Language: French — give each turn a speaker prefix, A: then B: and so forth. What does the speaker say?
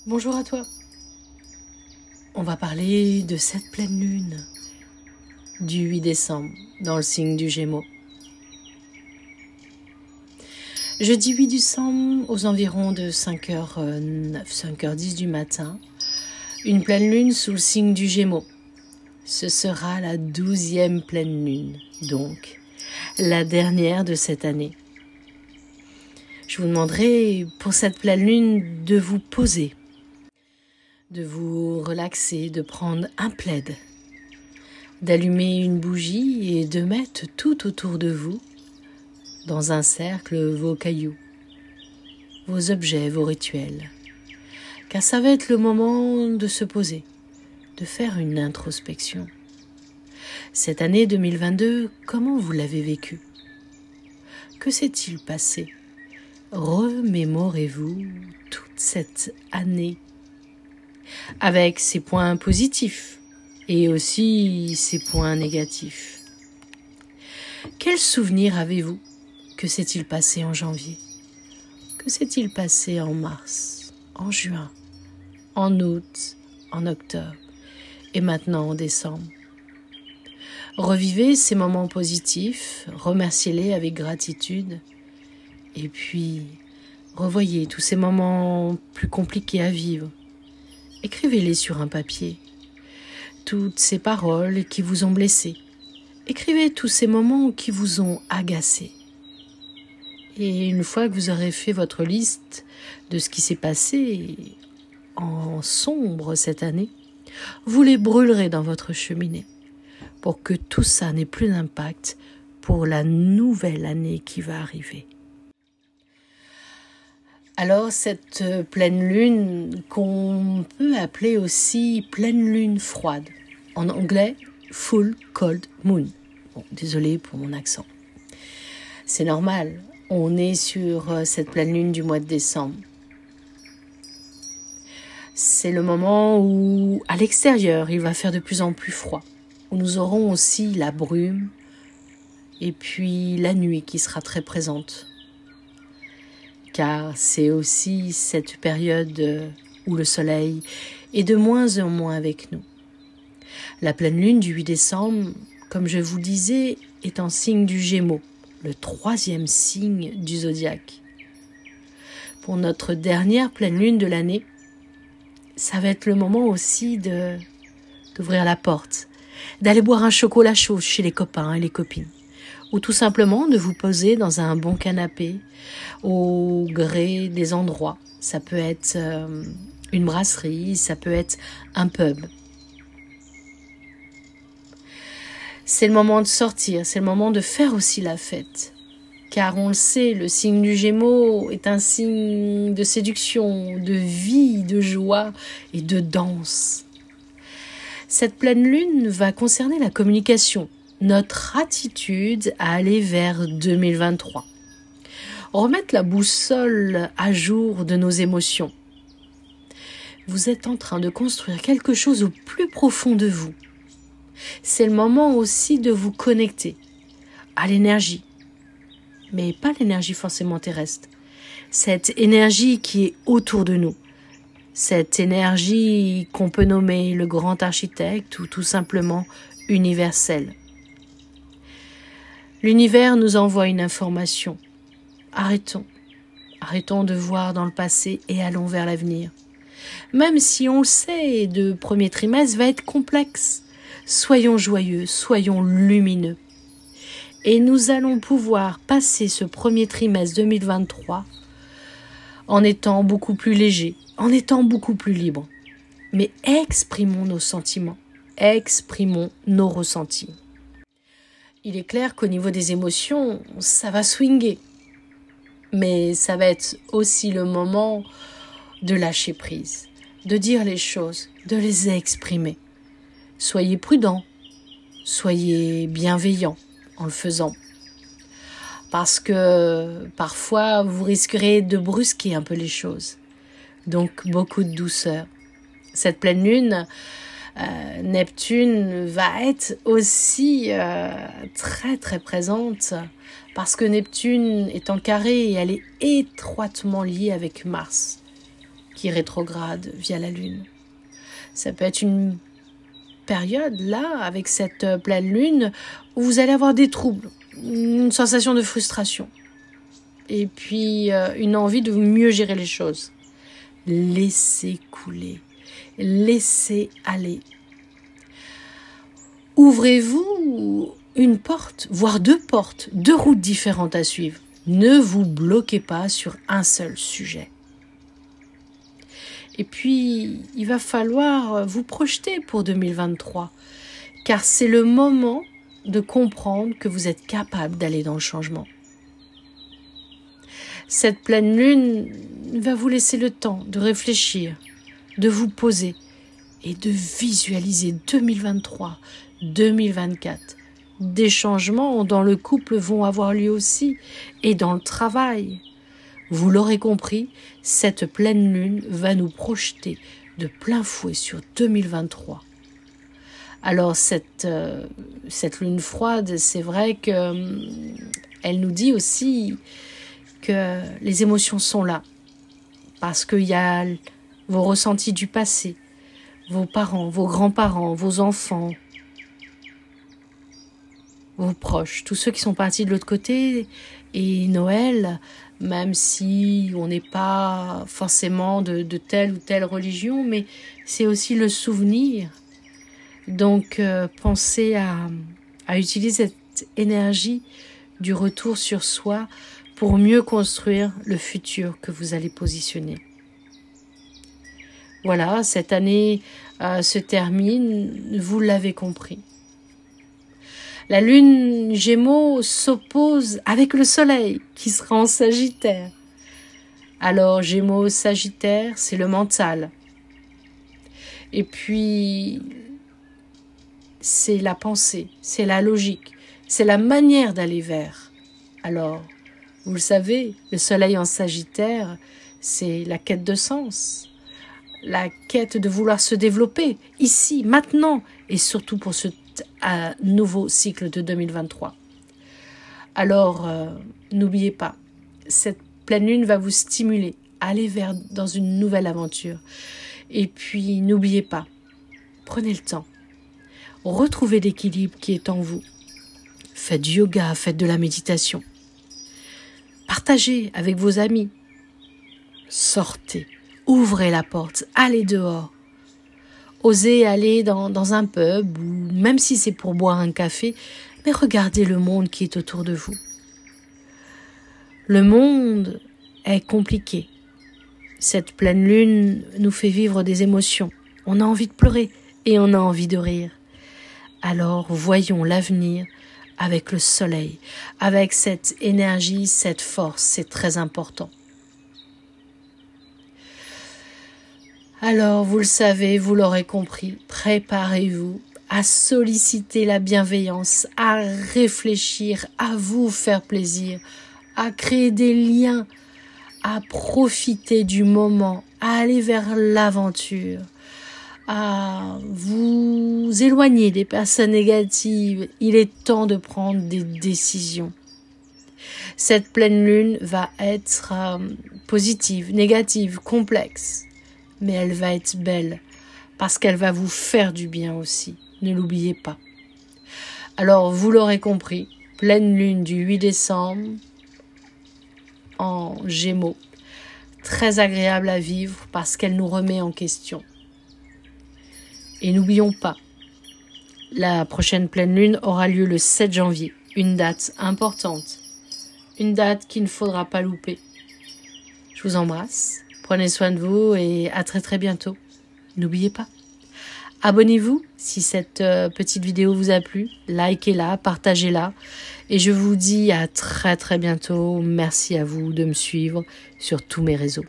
A: Bonjour à toi. On va parler de cette pleine lune du 8 décembre dans le signe du Gémeaux. Jeudi 8 décembre, aux environs de 5h09, 5h10 du matin, une pleine lune sous le signe du Gémeaux. Ce sera la 12e pleine lune, donc la dernière de cette année. Je vous demanderai pour cette pleine lune de vous poser, de vous relaxer, de prendre un plaid, d'allumer une bougie et de mettre tout autour de vous, dans un cercle, vos cailloux, vos objets, vos rituels. Car ça va être le moment de se poser, de faire une introspection. Cette année 2022, comment vous l'avez vécue? Que s'est-il passé? Remémorez-vous toute cette année avec ses points positifs et aussi ses points négatifs. Quels souvenirs avez-vous? Que s'est-il passé en janvier? Que s'est-il passé en mars, en juin, en août, en octobre et maintenant en décembre? Revivez ces moments positifs, remerciez-les avec gratitude et puis revoyez tous ces moments plus compliqués à vivre. Écrivez-les sur un papier, toutes ces paroles qui vous ont blessé. Écrivez tous ces moments qui vous ont agacé. Et une fois que vous aurez fait votre liste de ce qui s'est passé en sombre cette année, vous les brûlerez dans votre cheminée pour que tout ça n'ait plus d'impact pour la nouvelle année qui va arriver. Alors cette pleine lune qu'on peut appeler aussi pleine lune froide, en anglais full cold moon. Bon, désolé pour mon accent. C'est normal, on est sur cette pleine lune du mois de décembre. C'est le moment où à l'extérieur il va faire de plus en plus froid, où nous aurons aussi la brume et puis la nuit qui sera très présente. Car c'est aussi cette période où le soleil est de moins en moins avec nous. La pleine lune du 8 décembre, comme je vous disais, est en signe du Gémeaux, le 3e signe du zodiaque. Pour notre dernière pleine lune de l'année, ça va être le moment aussi d'ouvrir la porte, d'aller boire un chocolat chaud chez les copains et les copines. Ou tout simplement de vous poser dans un bon canapé au gré des endroits. Ça peut être une brasserie, ça peut être un pub. C'est le moment de sortir, c'est le moment de faire aussi la fête. Car on le sait, le signe du Gémeaux est un signe de séduction, de vie, de joie et de danse. Cette pleine lune va concerner la communication, notre attitude à aller vers 2023. Remettre la boussole à jour de nos émotions. Vous êtes en train de construire quelque chose au plus profond de vous. C'est le moment aussi de vous connecter à l'énergie, mais pas l'énergie forcément terrestre. Cette énergie qui est autour de nous. Cette énergie qu'on peut nommer le grand architecte ou tout simplement universelle. L'univers nous envoie une information. Arrêtons de voir dans le passé et allons vers l'avenir. Même si on le sait, le premier trimestre va être complexe. Soyons joyeux, soyons lumineux. Et nous allons pouvoir passer ce premier trimestre 2023 en étant beaucoup plus légers, en étant beaucoup plus libres. Mais exprimons nos sentiments, exprimons nos ressentis. Il est clair qu'au niveau des émotions, ça va swinguer. Mais ça va être aussi le moment de lâcher prise, de dire les choses, de les exprimer. Soyez prudents, soyez bienveillants en le faisant. Parce que parfois, vous risquerez de brusquer un peu les choses. Donc, beaucoup de douceur. Cette pleine lune, Neptune va être aussi très très présente parce que Neptune est en carré et elle est étroitement liée avec Mars qui rétrograde via la Lune. Ça peut être une période, là, avec cette pleine Lune, où vous allez avoir des troubles, une sensation de frustration, et puis une envie de mieux gérer les choses. Laissez couler, laissez aller. Ouvrez-vous une porte, voire deux portes, deux routes différentes à suivre. Ne vous bloquez pas sur un seul sujet. Et puis, il va falloir vous projeter pour 2023, car c'est le moment de comprendre que vous êtes capable d'aller dans le changement. Cette pleine lune va vous laisser le temps de réfléchir, de vous poser et de visualiser 2023, 2024. Des changements dans le couple vont avoir lieu aussi et dans le travail. Vous l'aurez compris, cette pleine lune va nous projeter de plein fouet sur 2023. Alors cette lune froide, c'est vrai qu'elle nous dit aussi que les émotions sont là. Parce qu'il y a vos ressentis du passé, vos parents, vos grands-parents, vos enfants, vos proches, tous ceux qui sont partis de l'autre côté. Et Noël, même si on n'est pas forcément de telle ou telle religion, mais c'est aussi le souvenir. Donc pensez à utiliser cette énergie du retour sur soi pour mieux construire le futur que vous allez positionner. Voilà, cette année se termine, vous l'avez compris. La lune Gémeaux s'oppose avec le soleil qui sera en Sagittaire. Alors Gémeaux, Sagittaire, c'est le mental. Et puis, c'est la pensée, c'est la logique, c'est la manière d'aller vers. Alors, vous le savez, le soleil en Sagittaire, c'est la quête de sens, la quête de vouloir se développer ici, maintenant, et surtout pour ce nouveau cycle de 2023. Alors, n'oubliez pas, cette pleine lune va vous stimuler à aller dans une nouvelle aventure. Et puis, n'oubliez pas, prenez le temps, retrouvez l'équilibre qui est en vous. Faites du yoga, faites de la méditation. Partagez avec vos amis. Sortez, ouvrez la porte, allez dehors. Osez aller dans un pub, ou même si c'est pour boire un café, mais regardez le monde qui est autour de vous. Le monde est compliqué. Cette pleine lune nous fait vivre des émotions. On a envie de pleurer et on a envie de rire. Alors voyons l'avenir avec le soleil, avec cette énergie, cette force, c'est très important. Alors, vous le savez, vous l'aurez compris, préparez-vous à solliciter la bienveillance, à réfléchir, à vous faire plaisir, à créer des liens, à profiter du moment, à aller vers l'aventure, à vous éloigner des personnes négatives. Il est temps de prendre des décisions. Cette pleine lune va être positive, négative, complexe. Mais elle va être belle, parce qu'elle va vous faire du bien aussi, ne l'oubliez pas. Alors, vous l'aurez compris, pleine lune du 8 décembre, en Gémeaux, très agréable à vivre, parce qu'elle nous remet en question. Et n'oublions pas, la prochaine pleine lune aura lieu le 7 janvier, une date importante, une date qu'il ne faudra pas louper. Je vous embrasse. Prenez soin de vous et à très très bientôt. N'oubliez pas, abonnez-vous si cette petite vidéo vous a plu, likez-la, partagez-la et je vous dis à très très bientôt. Merci à vous de me suivre sur tous mes réseaux.